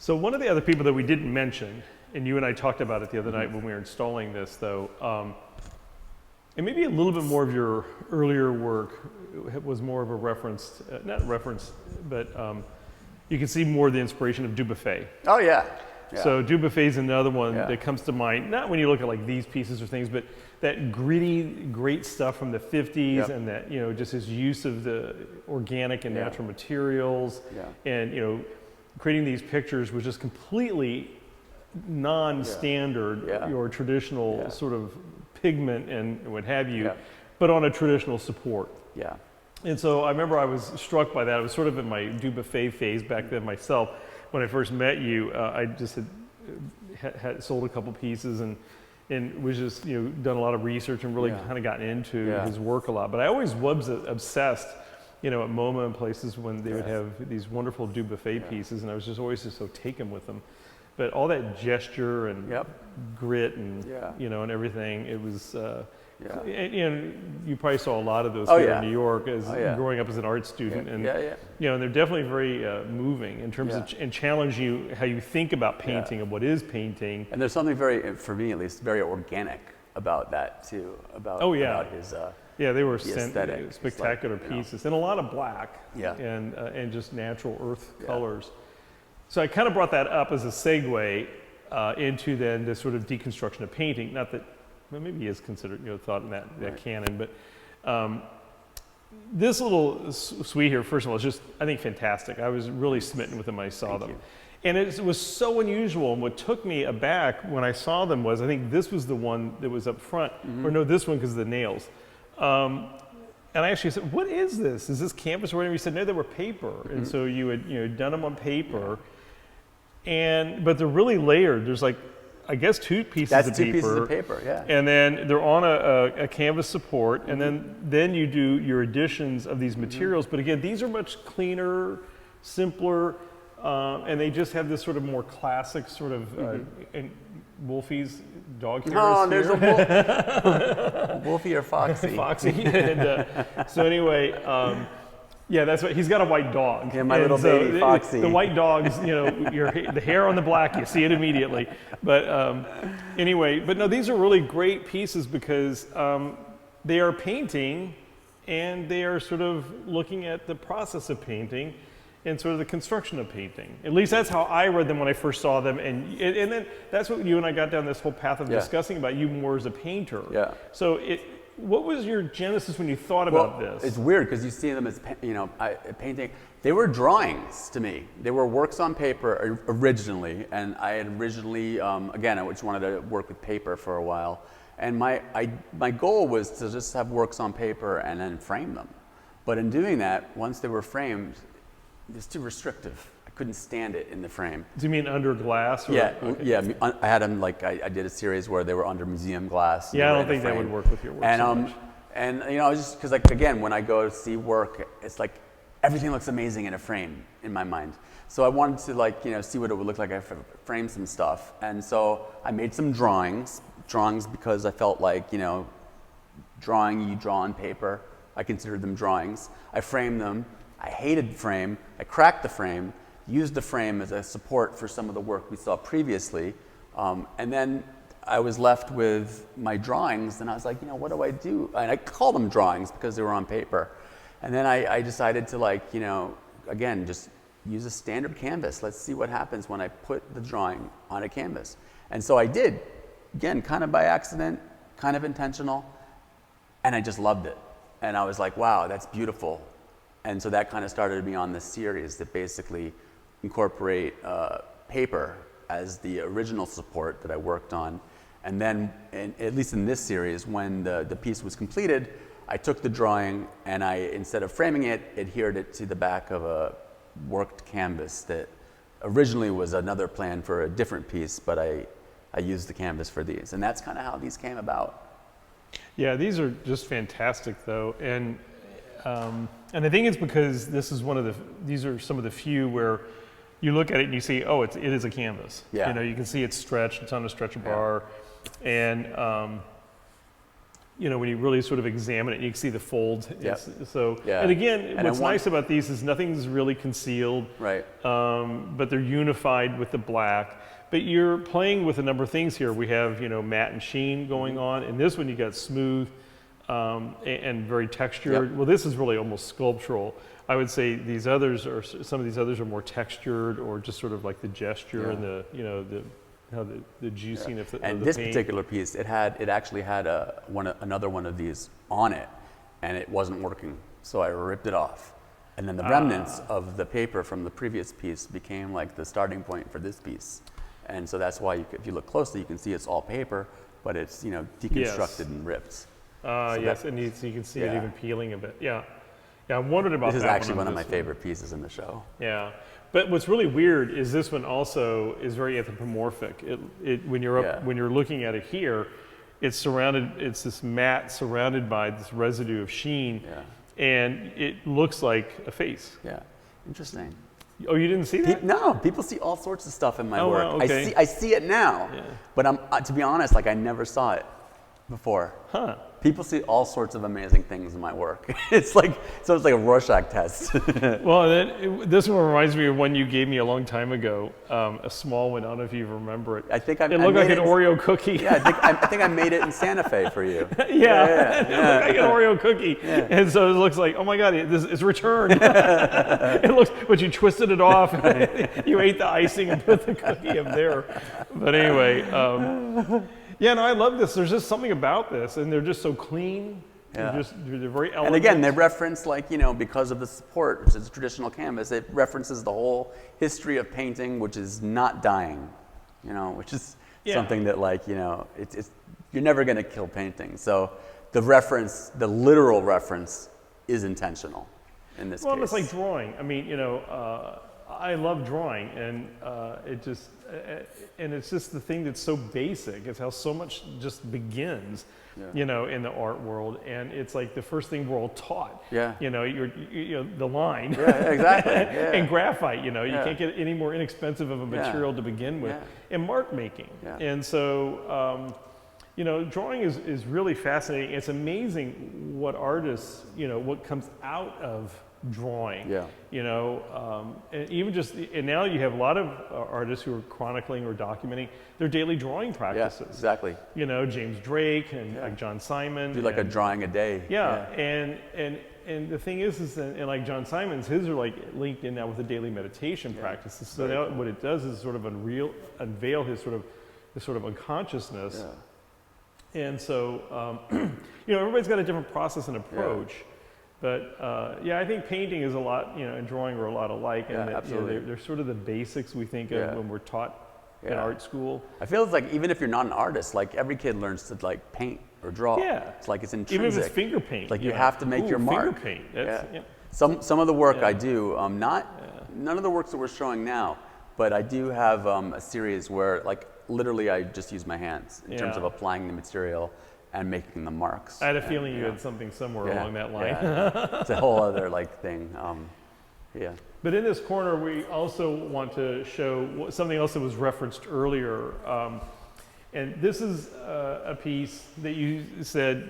So one of the other people that we didn't mention, and you and I talked about it the other night when we were installing this though, and maybe a little bit more of your earlier work was more of a reference, not reference, but you can see more of the inspiration of Dubuffet. Oh yeah. Yeah. So Dubuffet is another one that comes to mind, not when you look at like these pieces or things, but that gritty, great stuff from the 50s and that, you know, just his use of the organic and natural materials and, you know, creating these pictures was just completely non-standard, your traditional sort of pigment and what have you, but on a traditional support. Yeah. And so I remember I was struck by that. I was sort of in my Dubuffet phase back then myself. When I first met you, I just had sold a couple pieces and was just, you know, done a lot of research and really kind of gotten into his work a lot. But I always was obsessed, you know, at MoMA and places when they would have these wonderful Dubuffet pieces, and I was just always just so taken with them. But all that gesture and grit and you know and everything, it was. And you probably saw a lot of those here in New York as growing up as an art student, and you know, and they're definitely very moving in terms of and challenge you how you think about painting and what is painting. And there's something very, for me at least, very organic about that too. About his they were spectacular pieces, and a lot of black and just natural earth colors. So I kind of brought that up as a segue into then this sort of deconstruction of painting. Not that. Well, maybe he is considered, you know, thought in that canon, but this little suite here, first of all, is just, I think, fantastic. I was really smitten with them when I saw them. And it was so unusual, and what took me aback when I saw them was, I think this was the one that was up front, or no, this one because of the nails. And I actually said, what is this? Is this canvas or whatever? He said, no, they were paper. And so you had, you know, done them on paper, but they're really layered. There's like, I guess two pieces of paper, and then they're on a canvas support, and then you do your additions of these materials. But again, these are much cleaner, simpler, and they just have this sort of more classic sort of and Wolfie's dog hair. No, there's a Wolfie or Foxy. Foxy. And, so anyway. Yeah, that's what he's got, a white dog. Yeah, my little baby Foxy. The white dogs, you know, the hair on the black, you see it immediately. But anyway, but no, these are really great pieces because they are painting, and they are sort of looking at the process of painting and sort of the construction of painting. At least that's how I read them when I first saw them, and then that's what you and I got down this whole path of discussing about you more as a painter. Yeah. So what was your genesis when you thought about this? It's weird because you see them as, you know, painting. They were drawings to me. They were works on paper originally, and I had originally, again, I just wanted to work with paper for a while. And my goal was to just have works on paper and then frame them. But in doing that, once they were framed, it was too restrictive. I couldn't stand it in the frame. Do you mean under glass? Or, yeah. I had them like I did a series where they were under museum glass. Yeah, I don't think that would work with your work so much. And you know, just because like again, when I go to see work, it's like everything looks amazing in a frame in my mind. So I wanted to like, you know, see what it would look like if I framed some stuff. And so I made some drawings because I felt like, you know, you draw on paper. I considered them drawings. I framed them. I hated the frame. I cracked the frame, used the frame as a support for some of the work we saw previously. And then I was left with my drawings, and I was like, you know, what do I do? And I called them drawings because they were on paper. And then I decided to, like, you know, again, just use a standard canvas. Let's see what happens when I put the drawing on a canvas. And so I did, again, kind of by accident, kind of intentional, and I just loved it. And I was like, wow, that's beautiful. And so that kind of started me on this series that basically incorporate paper as the original support that I worked on. And then, at least in this series, when the piece was completed, I took the drawing and I, instead of framing it, adhered it to the back of a worked canvas that originally was another plan for a different piece, but I used the canvas for these. And that's kind of how these came about. Yeah, these are just fantastic though. And I think it's because this is these are some of the few where you look at it and you see, oh, it is a canvas. Yeah. You know, you can see it's stretched, it's on a stretcher bar. And when you really sort of examine it, you can see the fold. Yep. So, and again, what's nice about these is nothing's really concealed, right? But they're unified with the black. But you're playing with a number of things here. We have, matte and sheen going on. In this one, you got smooth and very textured. Yep. Well, this is really almost sculptural. I would say some of these others are more textured, or just sort of like the gesture and the juicing of the And the this paint. particular piece, it actually had another one of these on it, and it wasn't working. So I ripped it off, and then the remnants of the paper from the previous piece became like the starting point for this piece. And so that's why, if you look closely, you can see it's all paper, but it's deconstructed and ripped. Yes, and you can see it even peeling a bit. Yeah, I wondered about that. This is actually one of my favorite pieces in the show. Yeah, but what's really weird is this one also is very anthropomorphic. When you're looking at it here, it's this matte surrounded by this residue of sheen, and it looks like a face. Yeah, interesting. Oh, you didn't see that? No, people see all sorts of stuff in my work. Well, okay. I see it now, but to be honest, I never saw it before. Huh. People see all sorts of amazing things in my work. It's like a Rorschach test. Well, this one reminds me of one you gave me a long time ago, a small one. I don't know if you remember it. I think it looked like an Oreo cookie. Yeah, I think I made it in Santa Fe for you. It looked like an Oreo cookie, and so it looks like, oh my God, it's returned. But you twisted it off. You ate the icing and put the cookie up there. But anyway. I love this. There's just something about this, and they're just so clean. Yeah. They're very elegant. And again, they reference because of the support, which is traditional canvas, it references the whole history of painting, which is not dying, which is something that it's you're never going to kill painting. So the literal reference is intentional in this case. Well, it's like drawing. I mean, I love drawing, and it's just the thing that's so basic. It's how so much just begins, in the art world, and it's like the first thing we're all taught. Yeah. The line. Yeah, exactly. Yeah. And graphite. You can't get any more inexpensive of a material to begin with, and mark making. Yeah. And so, drawing is really fascinating. It's amazing what artists, what comes out of drawing. Yeah. And even and now you have a lot of artists who are chronicling or documenting their daily drawing practices. Yeah, exactly. James Drake and like John Simon. Do like a drawing a day. Yeah. And the thing is and like John Simon's, his are like linked in now with the daily meditation practices. So now what it does is sort of unveil his sort of unconsciousness. Yeah. And so, everybody's got a different process and approach. Yeah. But I think painting is a lot, and drawing are a lot alike, and they're sort of the basics we think of when we're taught in art school. I feel it's like even if you're not an artist, like every kid learns to paint or draw. Yeah, it's like it's intrinsic. Even if it's finger paint, like you have to make your mark. Finger paint. Some of the work I do, none of the works that we're showing now, but I do have a series where literally I just use my hands in terms of applying the material and making the marks. I had a feeling you had something somewhere along that line. It's a whole other thing. But in this corner, we also want to show something else that was referenced earlier. And this is a piece that you said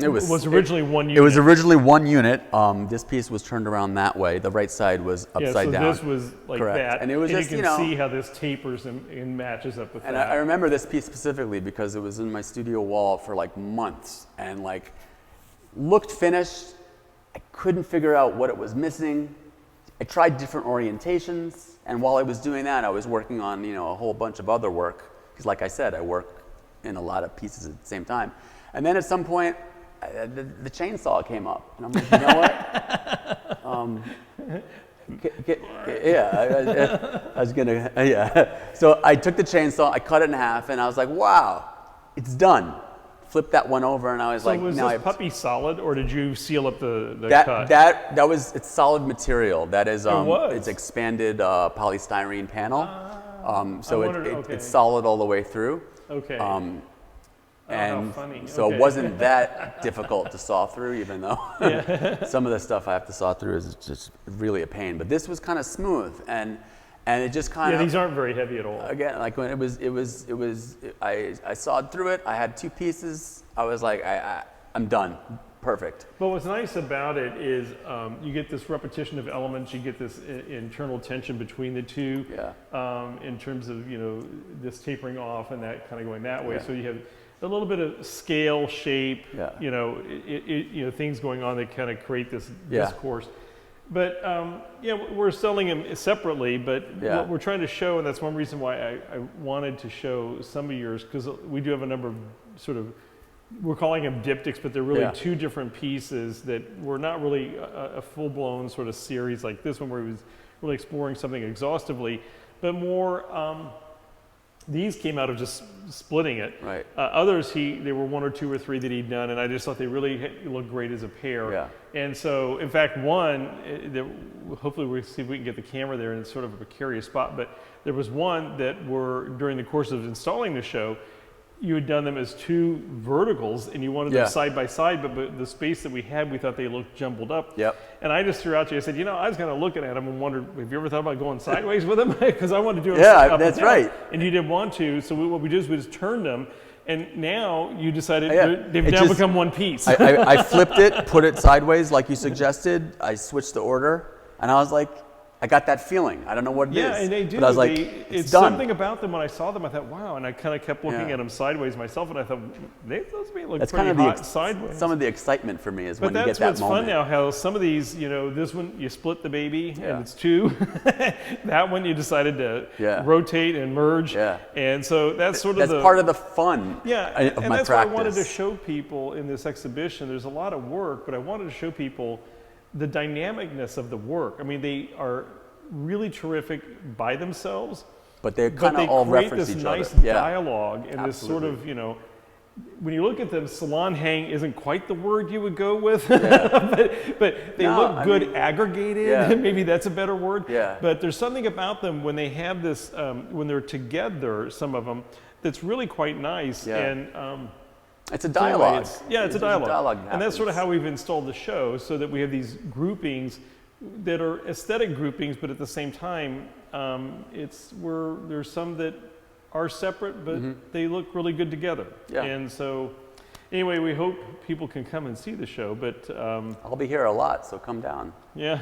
was originally one unit. It was originally one unit. This piece was turned around that way. The right side was upside down. This was like that. And it was just, you can see how this tapers and matches up with that. And I remember this piece specifically because it was in my studio wall for months and looked finished. I couldn't figure out what it was missing. I tried different orientations, and while I was doing that, I was working on a whole bunch of other work because, like I said, I work in a lot of pieces at the same time. And then at some point, the chainsaw came up, and I'm like, you know what? I was gonna, So I took the chainsaw, I cut it in half, and I was like, wow, it's done. Flipped that one over, and I was like, was this puppy solid, or did you seal up the cut? It's solid material. That is, it's expanded polystyrene panel. So it's solid all the way through. Okay. And so it wasn't that difficult to saw through, even though some of the stuff I have to saw through is just really a pain. But this was kind of smooth, and And it just kind of, these aren't very heavy at all. Again, like when I sawed through it. I had 2 pieces. I was like, I'm done. Perfect. But what's nice about it is you get this repetition of elements. You get this internal tension between the two. In terms of this tapering off and that kind of going that way. So you have a little bit of scale, shape. Things going on that kind of create this discourse. But we're selling them separately. But what we're trying to show, and that's one reason why I wanted to show some of yours, because we do have a number of sort of, we're calling them diptychs, but they're really 2 different pieces that were not really a full-blown sort of series like this one, where he was really exploring something exhaustively, but more. These came out of just splitting it. Right. Others, there were 1 or 2 or 3 that he'd done, and I just thought they really looked great as a pair. Yeah. And so, in fact, one that hopefully we'll see if we can get the camera there, and it's sort of a precarious spot. But there was one that were during the course of installing the show. You had done them as 2 verticals, and you wanted them side by side, but the space that we had, we thought they looked jumbled up. Yep. And I just threw out to you, I said, I was kind of looking at them and wondered, have you ever thought about going sideways with them? Because I wanted to do it up that's and down. right. And you didn't want to, so what we did is we just turned them, and now you decided they've now become one piece. I flipped it, put it sideways like you suggested. I switched the order, and I was like, I got that feeling. I don't know what it is. Yeah, and they do. But I was like, it's done. something about them. When I saw them, I thought, wow. And I kind of kept looking at them sideways myself, and I thought, those look That's pretty kind of hot sideways. Some of the excitement for me is when you get that moment. But that's what's fun now, how some of these, this one, you split the baby, and it's 2. That one, you decided to rotate and merge. Yeah. And so that's sort of part of the fun of my practice. And that's what I wanted to show people in this exhibition. There's a lot of work, but I wanted to show people the dynamicness of the work. I mean, they are really terrific by themselves, but they kind of all reference each other. But they create this nice dialogue and this sort of, when you look at them, salon hang isn't quite the word you would go with, but they look good aggregated. Maybe that's a better word. Yeah. But there's something about them when they have this, when they're together, some of them, that's really quite nice. Yeah. And it's a dialogue. So anyway, it's a dialogue. And that's sort of how we've installed the show, so that we have these groupings that are aesthetic groupings, but at the same time, there's some that are separate, but they look really good together. Yeah. And so, anyway, we hope people can come and see the show. But I'll be here a lot, so come down. Yeah.